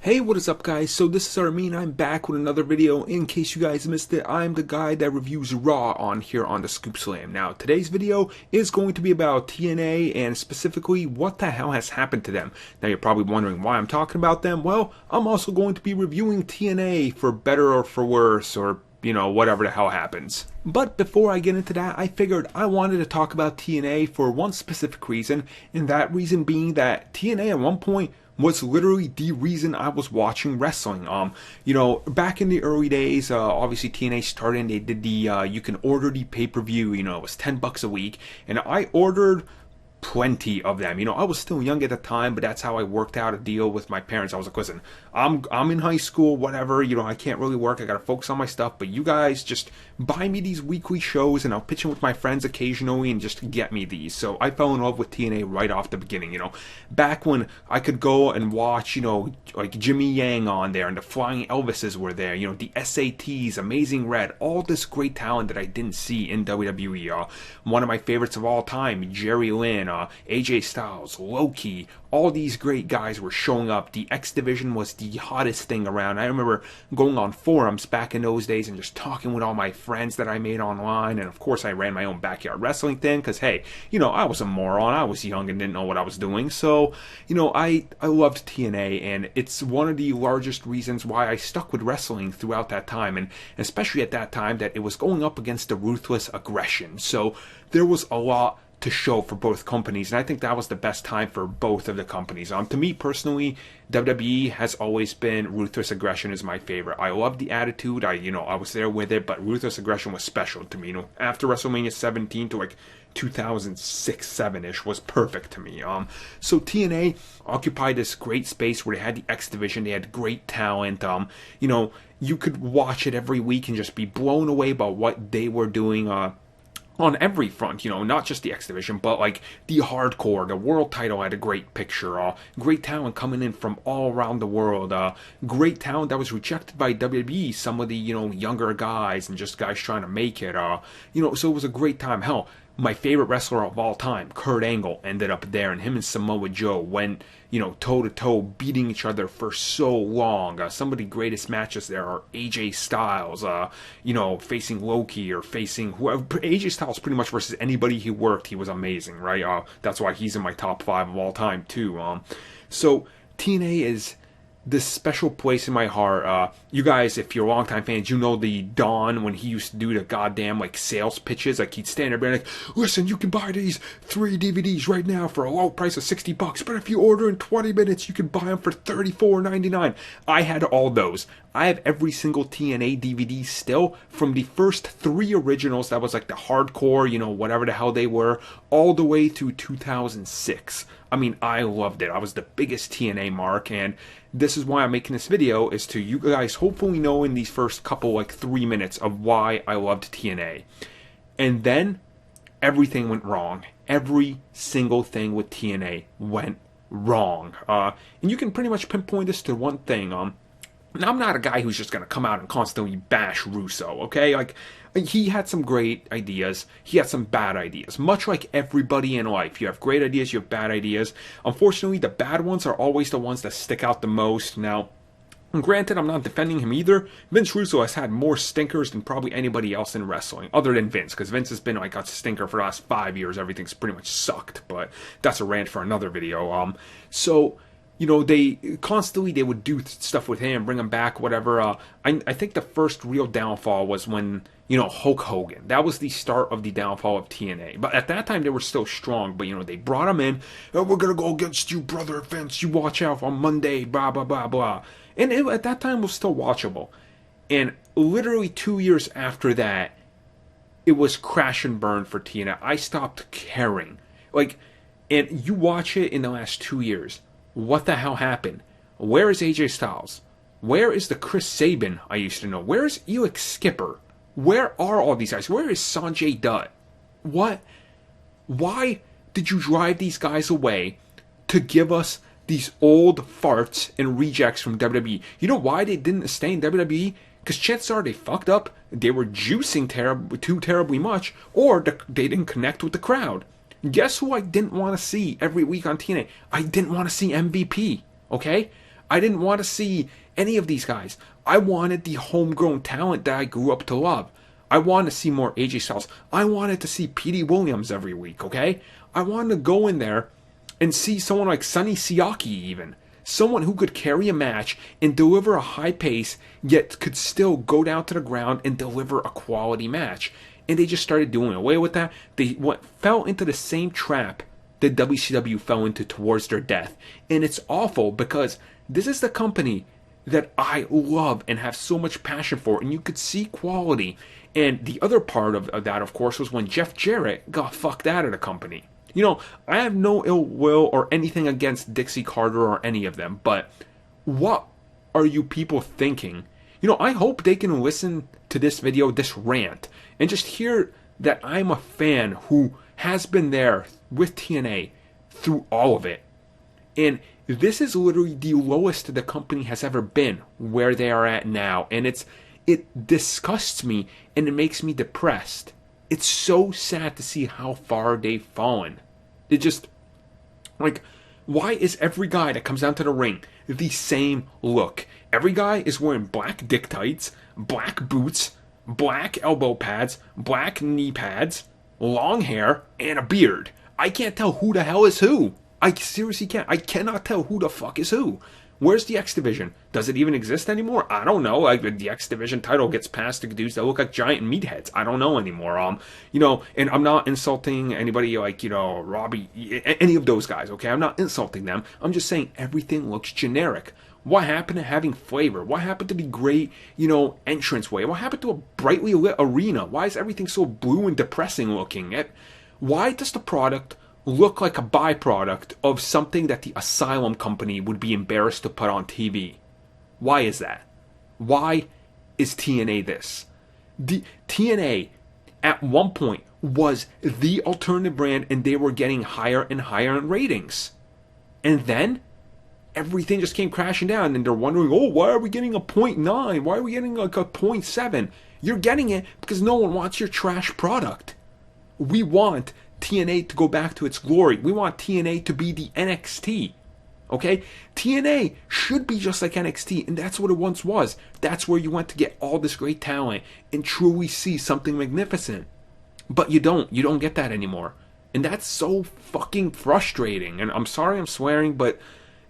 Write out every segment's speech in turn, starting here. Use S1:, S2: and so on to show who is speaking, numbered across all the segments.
S1: Hey, what is up guys? So this is Armin, I'm back with another video. In case you guys missed it, I'm the guy that reviews Raw on here on the Scoop Slam. Now, today's video is going to be about TNA and specifically what the hell has happened to them. Now, you're probably wondering why I'm talking about them. Well, I'm also going to be reviewing TNA for better or for worse, or whatever the hell happens. But before I get into that, I figured I wanted to talk about TNA for one specific reason, and that reason being that TNA at one point was literally the reason I was watching wrestling. Back in the early days, obviously TNA started and they did the, you can order the pay-per-view, it was $10 a week, and I ordered plenty of them. I was still young at the time, but that's how I worked out a deal with my parents. I was like, listen, I'm in high school, whatever, I can't really work, I gotta focus on my stuff, but you guys just buy me these weekly shows and I'll pitch them with my friends occasionally and just get me these. So I fell in love with TNA right off the beginning. Back when I could go and watch, like Jimmy Yang on there and the Flying Elvises were there, the SATs, Amazing Red, all this great talent that I didn't see in WWE. One of my favorites of all time, Jerry Lynn, AJ Styles, Loki, all these great guys were showing up. The X Division was the hottest thing around. I remember going on forums back in those days and just talking with all my friends that I made online, and of course I ran my own backyard wrestling thing because, hey, I was a moron. I was young and didn't know what I was doing. So, I loved TNA, and it's one of the largest reasons why I stuck with wrestling throughout that time, and especially at that time that it was going up against the Ruthless Aggression. So there was a lot to show for both companies, and I think that was the best time for both of the companies. To me personally, WWE has always been Ruthless Aggression is my favorite. I love the Attitude. I was there with it, but Ruthless Aggression was special to me. After WrestleMania 17 to like 2006, 7-ish was perfect to me. So TNA occupied this great space where they had the X Division. They had great talent. You could watch it every week and just be blown away by what they were doing. On every front, not just the X Division, but like the hardcore, the world title had a great picture, great talent coming in from all around the world, great talent that was rejected by WWE, some of the, younger guys and just guys trying to make it, so it was a great time. Hell, my favorite wrestler of all time, Kurt Angle, ended up there, and him and Samoa Joe went, toe-to-toe, beating each other for so long. Some of the greatest matches there are AJ Styles, facing Loki or facing whoever. AJ Styles pretty much versus anybody he worked, he was amazing, right? That's why he's in my top 5 of all time, too. So TNA is this special place in my heart. You guys, if you're longtime fans, the Don when he used to do the goddamn like sales pitches. Like he'd stand there and be like, "Listen, you can buy these 3 DVDs right now for a low price of $60, but if you order in 20 minutes, you can buy them for $34.99." I had all those. I have every single TNA DVD still from the first 3 originals. That was like the hardcore, whatever the hell they were, all the way through 2006. I mean, I loved it. I was the biggest TNA mark, and this is why I'm making this video, is to you guys hopefully know in these first couple, like 3 minutes, of why I loved TNA. And then everything went wrong. Every single thing with TNA went wrong. And you can pretty much pinpoint this to one thing. Now, I'm not a guy who's just going to come out and constantly bash Russo, okay? Like, he had some great ideas. He had some bad ideas. Much like everybody in life. You have great ideas, you have bad ideas. Unfortunately, the bad ones are always the ones that stick out the most. Now, granted, I'm not defending him either. Vince Russo has had more stinkers than probably anybody else in wrestling, other than Vince, because Vince has been like a stinker for the last 5 years. Everything's pretty much sucked, but that's a rant for another video. They constantly would do stuff with him, bring him back, whatever. I think the first real downfall was when, Hulk Hogan. That was the start of the downfall of TNA. But at that time, they were still strong. But, they brought him in. "Oh, we're going to go against you, brother Vince. You watch out on Monday, blah, blah, blah, blah." And at that time, it was still watchable. And literally 2 years after that, it was crash and burn for TNA. I stopped caring. And you watch it in the last 2 years. What the hell happened? Where is AJ Styles? Where is the Chris Sabin I used to know? Where is Elix Skipper? Where are all these guys? Where is Sanjay Dutt? What? Why did you drive these guys away to give us these old farts and rejects from WWE? You know why they didn't stay in WWE? Because chances are they fucked up, they were juicing too terribly much, or they didn't connect with the crowd. Guess who I didn't want to see every week on TNA? I didn't want to see MVP, okay? I didn't want to see any of these guys. I wanted the homegrown talent that I grew up to love. I wanted to see more AJ Styles. I wanted to see Petey Williams every week, okay? I wanted to go in there and see someone like Sonny Siaki even. Someone who could carry a match and deliver a high pace, yet could still go down to the ground and deliver a quality match. And they just started doing away with that. They fell into the same trap that WCW fell into towards their death. And it's awful because this is the company that I love and have so much passion for. And you could see quality. And the other part of that, of course, was when Jeff Jarrett got fucked out of the company. You know, I have no ill will or anything against Dixie Carter or any of them, but what are you people thinking? You know, I hope they can listen to this video, this rant, and just hear that I'm a fan who has been there with TNA through all of it. And this is literally the lowest the company has ever been, where they are at now. And it disgusts me and it makes me depressed. It's so sad to see how far they've fallen. It just, like, why is every guy that comes down to the ring the same look? Every guy is wearing black dick tights, black boots, black elbow pads, black knee pads, long hair, and a beard. I can't tell who the hell is who. I seriously can't. I cannot tell who the fuck is who. Where's the X Division? Does it even exist anymore? I don't know. Like, the X Division title gets passed to dudes that look like giant meatheads. I don't know anymore. You know, and I'm not insulting anybody like, you know, Robbie, any of those guys, okay? I'm not insulting them. I'm just saying everything looks generic. What happened to having flavor? What happened to the great, you know, entranceway? What happened to a brightly lit arena? Why is everything so blue and depressing looking? Why does the product look like a byproduct of something that the Asylum company would be embarrassed to put on TV? Why is that? Why is TNA this? The TNA at one point was the alternative brand and they were getting higher and higher in ratings. And then everything just came crashing down and they're wondering, oh, why are we getting a 0.9? Why are we getting like a 0.7? You're getting it because no one wants your trash product. We want TNA to go back to its glory. We want TNA to be the NXT. Okay? TNA should be just like NXT, and that's what it once was. That's where you went to get all this great talent and truly see something magnificent. But you don't. You don't get that anymore. And that's so fucking frustrating. And I'm sorry I'm swearing, but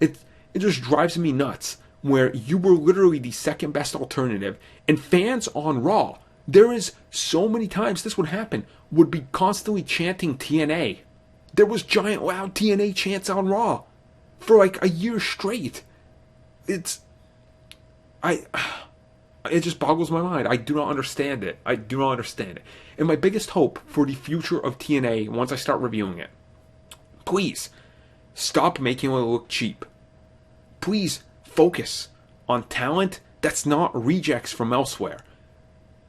S1: it just drives me nuts. Where you were literally the second best alternative, and fans on Raw, there is so many times this would happen, would be constantly chanting TNA. There was giant loud TNA chants on Raw for like a year straight. It just boggles my mind. I do not understand it. I do not understand it. And my biggest hope for the future of TNA, once I start reviewing it, please stop making it look cheap. Please focus on talent that's not rejects from elsewhere.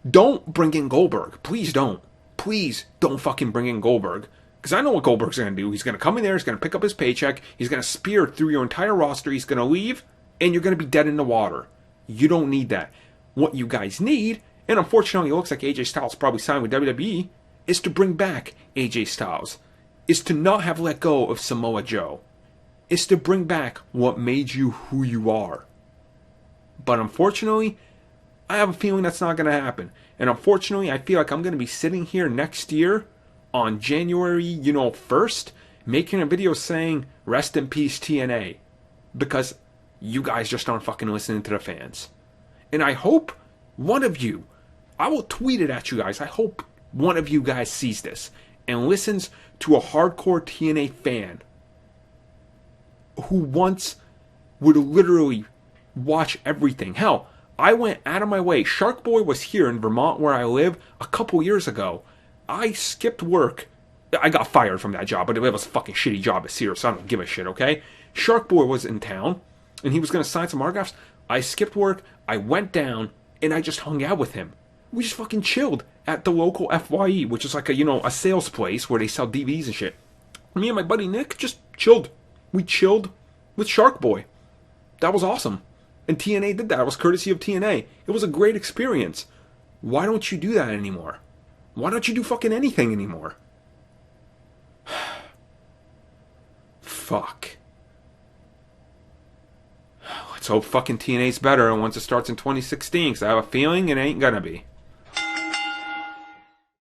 S1: Don't bring in Goldberg. Please don't. Please don't fucking bring in Goldberg. Because I know what Goldberg's going to do. He's going to come in there, he's going to pick up his paycheck, he's going to spear through your entire roster, he's going to leave, and you're going to be dead in the water. You don't need that. What you guys need, and unfortunately it looks like AJ Styles probably signed with WWE, is to bring back AJ Styles. Is to not have let go of Samoa Joe. Is to bring back what made you who you are. But unfortunately, I have a feeling that's not going to happen. And unfortunately, I feel like I'm going to be sitting here next year on January, 1st, making a video saying, rest in peace TNA. Because you guys just aren't fucking listening to the fans. And I hope one of you, I will tweet it at you guys, I hope one of you guys sees this and listens to a hardcore TNA fan who once would literally watch everything. Hell, I went out of my way. Shark Boy was here in Vermont where I live a couple years ago. I skipped work. I got fired from that job, but it was a fucking shitty job at Sears, so I don't give a shit, okay? Shark Boy was in town, and he was going to sign some autographs. I skipped work, I went down, and I just hung out with him. We just fucking chilled at the local FYE, which is like a sales place where they sell DVDs and shit. Me and my buddy Nick just chilled. We chilled with Shark Boy. That was awesome. And TNA did that. It was courtesy of TNA. It was a great experience. Why don't you do that anymore? Why don't you do fucking anything anymore? Fuck. Let's hope fucking TNA's better once it starts in 2016, because I have a feeling it ain't gonna be.